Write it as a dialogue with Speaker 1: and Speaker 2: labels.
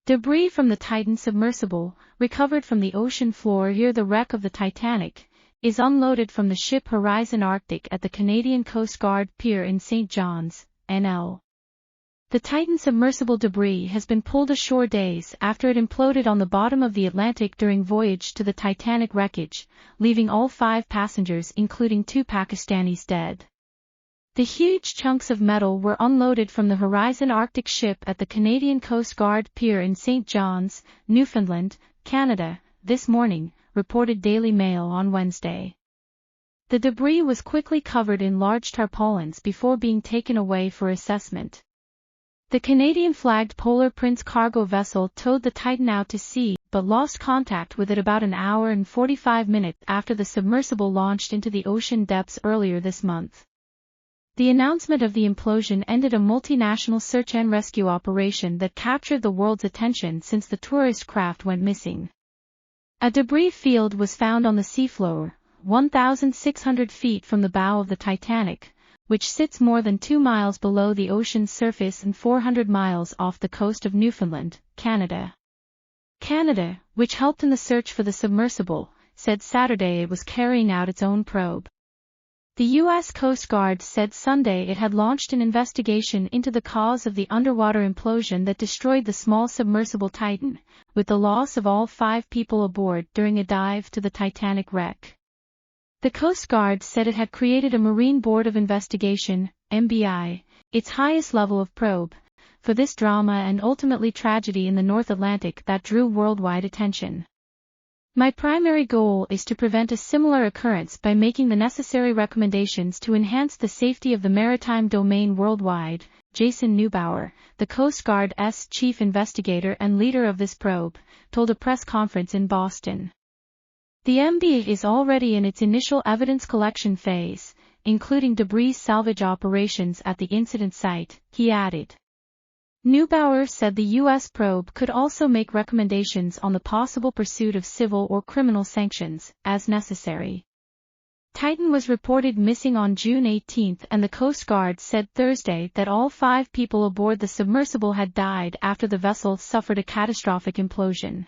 Speaker 1: Debris from the Titan submersible, recovered from the ocean floor near the wreck of the Titanic, is unloaded from the ship Horizon Arctic at the Canadian Coast Guard pier in St. John's, NL. The Titan submersible debris has been pulled ashore days after it imploded on the bottom of the Atlantic during voyage to the Titanic wreckage, leaving all 5 passengers including 2 Pakistanis dead. The huge chunks of metal were unloaded from the Horizon Arctic ship at the Canadian Coast Guard pier in St. John's, Newfoundland, Canada, this morning, reported Daily Mail on Wednesday. The debris was quickly covered in large tarpaulins before being taken away for assessment. The Canadian-flagged Polar Prince cargo vessel towed the Titan out to sea, but lost contact with it about an hour and 45 minutes after the submersible launched into the ocean depths earlier this month. The announcement of the implosion ended a multinational search and rescue operation that captured the world's attention since the tourist craft went missing. A debris field was found on the seafloor, 1,600 feet from the bow of the Titanic, which sits more than 2 miles below the ocean's surface and 400 miles off the coast of Newfoundland, Canada. Canada, which helped in the search for the submersible, said Saturday it was carrying out its own probe. The U.S. Coast Guard said Sunday it had launched an investigation into the cause of the underwater implosion that destroyed the small submersible Titan, with the loss of all 5 people aboard during a dive to the Titanic wreck. The Coast Guard said it had created a Marine Board of Investigation, MBI, its highest level of probe, for this drama and ultimately tragedy in the North Atlantic that drew worldwide attention. My primary goal is to prevent a similar occurrence by making the necessary recommendations to enhance the safety of the maritime domain worldwide, Jason Neubauer, the Coast Guard's chief investigator and leader of this probe, told a press conference in Boston. The MBI is already in its initial evidence collection phase, including debris salvage operations at the incident site, he added. Neubauer said the U.S. probe could also make recommendations on the possible pursuit of civil or criminal sanctions, as necessary. Titan was reported missing on June 18 and the Coast Guard said Thursday that all 5 people aboard the submersible had died after the vessel suffered a catastrophic implosion.